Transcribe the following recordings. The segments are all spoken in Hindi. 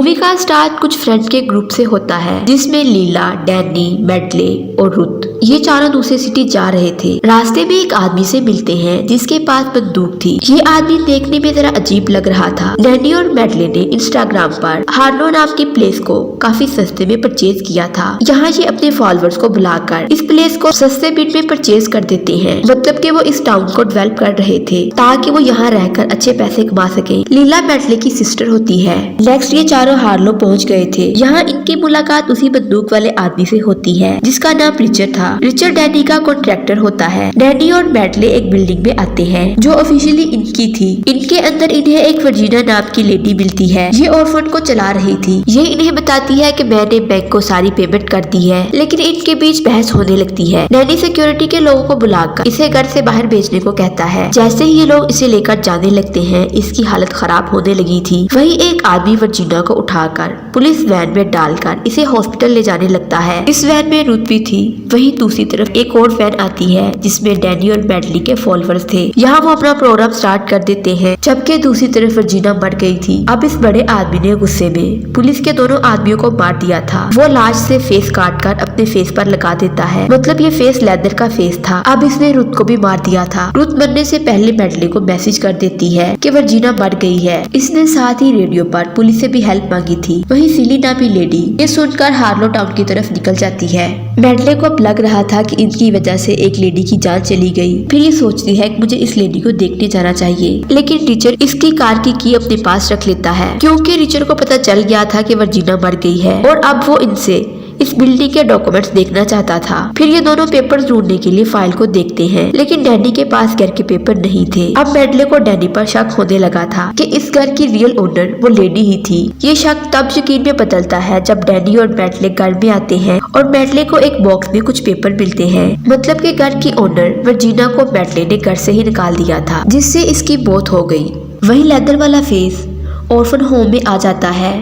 मूवी का स्टार्ट कुछ फ्रेंड्स के ग्रुप से होता है जिसमें लीला, डैनी, मेडले और रुथ ये चारों दूसरे सिटी जा रहे थे। रास्ते में एक आदमी से मिलते हैं जिसके पास बंदूक थी। ये आदमी देखने में जरा अजीब लग रहा था। डैनी और मेडले ने इंस्टाग्राम पर हार्लो नाम की प्लेस को काफी सस्ते में परचेज किया था। यहाँ ये अपने फॉलोअर्स को बुलाकर इस प्लेस को सस्ते बिट में परचेज कर देते हैं। मतलब कि वो इस टाउन को डेवलप कर रहे थे ताकि वो यहाँ रहकर अच्छे पैसे कमा सके। लीला मेडले की सिस्टर होती है। नेक्स्ट ये चारों हार्लो पहुँच गए थे। यहाँ इनकी मुलाकात उसी बंदूक वाले आदमी से होती है जिसका नाम रिचर्ड था। रिचर्ड डैनी का कॉन्ट्रैक्टर होता है। डैनी और मेडले एक बिल्डिंग में आते हैं जो ऑफिशियली इनकी थी। इनके अंदर इन्हें एक वर्जीना नाम की लेडी मिलती है। ये ऑर्फन को चला रही थी। ये इन्हें बताती है कि मैंने बैंक को सारी पेमेंट कर दी है, लेकिन इनके बीच बहस होने लगती है। डैनी सिक्योरिटी के लोगों को बुलाकर इसे घर से बाहर भेजने को कहता है। जैसे ही ये लोग इसे लेकर जाने लगते हैं, इसकी हालत खराब होने लगी थी। वही एक आदमी वर्जीना को उठाकर पुलिस वैन में डालकर इसे हॉस्पिटल ले जाने लगता है। इस वैन में रुथ भी थी। वहीं दूसरी तरफ एक और वैन आती है जिसमें डैनी और मेडली के फॉलोअर्स थे। यहाँ वो अपना प्रोग्राम स्टार्ट कर देते हैं, जबकि दूसरी तरफ वर्जीना मर गई थी। अब इस बड़े आदमी ने गुस्से में पुलिस के दोनों आदमियों को मार दिया था। वो लाश से फेस काट कर अपने फेस पर लगा देता है। मतलब ये फेस लेदर का फेस था। अब इसने रुथ को भी मार दिया था। रुथ मरने से पहले मेडली को मैसेज कर देती है कि वर्जीना मर गई है। इसने साथ ही रेडियो पर पुलिस से भी हेल्प मांगी थी। वहीं सिली नामी लेडी ये सुनकर हार्लो टाउन की तरफ निकल जाती है। मेडले को अब लग रहा था कि इनकी वजह से एक लेडी की जान चली गई। फिर ये सोचती है कि मुझे इस लेडी को देखने जाना चाहिए, लेकिन रिचर्ड इसकी कार की अपने पास रख लेता है क्योंकि रिचर्ड को पता चल गया था कि वर्जीना मर गई है और अब वो इनसे इस बिल्डिंग के डॉक्यूमेंट्स देखना चाहता था। फिर ये दोनों पेपर्स ढूंढने के लिए फाइल को देखते हैं, लेकिन डैनी के पास घर के पेपर नहीं थे। अब मेडले को डैनी पर शक होने लगा था कि इस घर की रियल ओनर वो लेडी ही थी। ये शक तब यकीन में बदलता है जब डैनी और मेडले घर में आते हैं और मेडले को एक बॉक्स में कुछ पेपर मिलते हैं। मतलब कि घर की ओनर वर्जीना को मेडले ने घर से ही निकाल दिया था, जिससे इसकी मौत हो गई। वही लेदर वाला फेस ऑर्फन होम में आ जाता है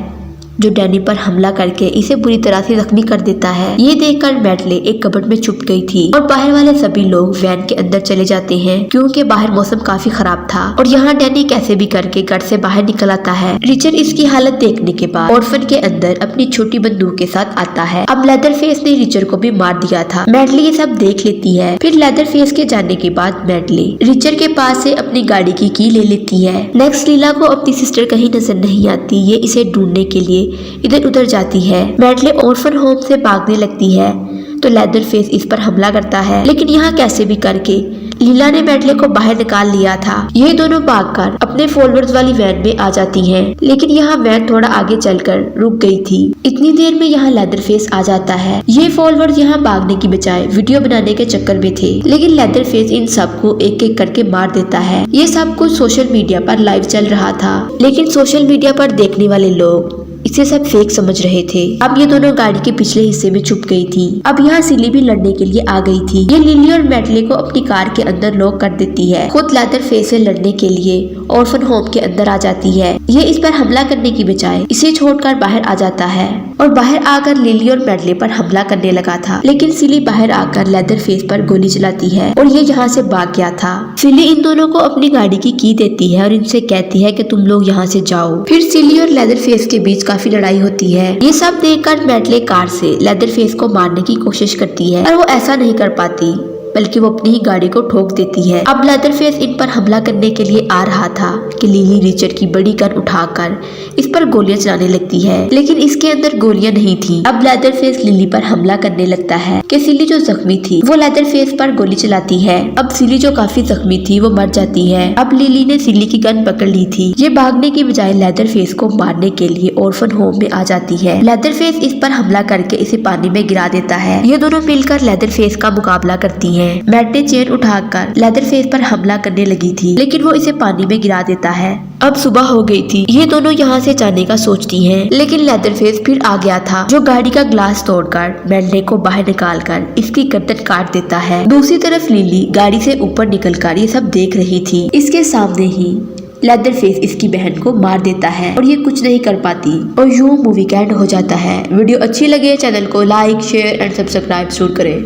जो डैनी पर हमला करके इसे बुरी तरह से जख्मी कर देता है। ये देखकर मेडले एक कबर्ड में छुप गई थी और बाहर वाले सभी लोग वैन के अंदर चले जाते हैं क्योंकि बाहर मौसम काफी खराब था। और यहाँ डैनी कैसे भी करके घर से बाहर निकल आता है। रिचर्ड इसकी हालत देखने के बाद ऑर्फन के अंदर अपनी छोटी बंदूक के साथ आता है। अब लेदर फेस ने रिचर्ड को भी मार दिया था। मेडले ये सब देख लेती है। फिर लेदर फेस के जाने के बाद मेडले रिचर्ड के पास से अपनी गाड़ी की ले लेती है। नेक्स्ट लीला को अपनी सिस्टर कहीं नजर नहीं आती। ये इसे ढूंढने के लिए इधर उधर जाती है। मेडले ऑर्फन होम से भागने लगती है तो लेदर फेस इस पर हमला करता है, लेकिन यहाँ कैसे भी करके लीला ने मेडले को बाहर निकाल लिया था। ये दोनों भागकर अपने फॉलोअर्स वाली वैन में आ जाती हैं, लेकिन यहाँ वैन थोड़ा आगे चलकर रुक गई थी। इतनी देर में यहाँ लेदर फेस आ जाता है। ये फॉलोअर्स यहाँ भागने की बजाय वीडियो बनाने के चक्कर में थे, लेकिन लेदर फेस इन सबको एक एक करके मार देता है। ये सब कुछ सोशल मीडिया पर लाइव चल रहा था, लेकिन सोशल मीडिया पर देखने वाले लोग इसे सब फेक समझ रहे थे। अब ये दोनों गाड़ी के पिछले हिस्से में छुप गई थी। अब यहाँ सिली भी लड़ने के लिए आ गई थी। ये लिली और मेडले को अपनी कार के अंदर लॉक कर देती है। खुद लेदर फेस से लड़ने के लिए ऑर्फन होम के अंदर आ जाती है। ये इस पर हमला करने की बजाय इसे छोड़कर बाहर आ जाता है और बाहर आकर लिली और मेडले पर हमला करने लगा था, लेकिन सिली बाहर आकर लेदर फेस पर गोली चलाती है और ये यहाँ से भाग गया था। सिली इन दोनों को अपनी गाड़ी की देती है और इनसे कहती है कि तुम लोग यहाँ से जाओ। फिर सिली और लेदर फेस के बीच काफी लड़ाई होती है। ये सब देखकर मेडले कार से लेदर फेस को मारने की कोशिश करती है, पर वो ऐसा नहीं कर पाती, बल्कि वो अपनी ही गाड़ी को ठोक देती है। अब लेदर फेस इन पर हमला करने के लिए आ रहा था कि लिली रिचर्ड की बड़ी गन उठाकर इस पर गोलियां चलाने लगती है, लेकिन इसके अंदर गोलियां नहीं थी। अब लेदर फेस लिली पर हमला करने लगता है कि सिली जो जख्मी थी वो लेदर फेस पर गोली चलाती है। अब सिली जो काफी जख्मी थी वो मर जाती है। अब लिली ने सिली की गन पकड़ ली थी। ये भागने की बजाय लेदर फेस को मारने के लिए ऑर्फन होम में आ जाती है। लेदर फेस इस पर हमला करके इसे पानी में गिरा देता है। ये दोनों मिलकर लेदर फेस का मुकाबला करती है। मैट ने चेन उठाकर लेदर फेस पर हमला करने लगी थी, लेकिन वो इसे पानी में गिरा देता है। अब सुबह हो गई थी। ये दोनों यहाँ से जाने का सोचती हैं, लेकिन लेदर फेस फिर आ गया था जो गाड़ी का ग्लास तोड़कर मेडले को बाहर निकालकर इसकी गर्दन काट देता है। दूसरी तरफ लिली गाड़ी से ऊपर निकलकर ये सब देख रही थी। इसके सामने ही लेदर फेस इसकी बहन को मार देता है और ये कुछ नहीं कर पाती और यूं मूवी का एंड हो जाता है। वीडियो अच्छी लगे चैनल को लाइक, शेयर एंड सब्सक्राइब जरूर करें।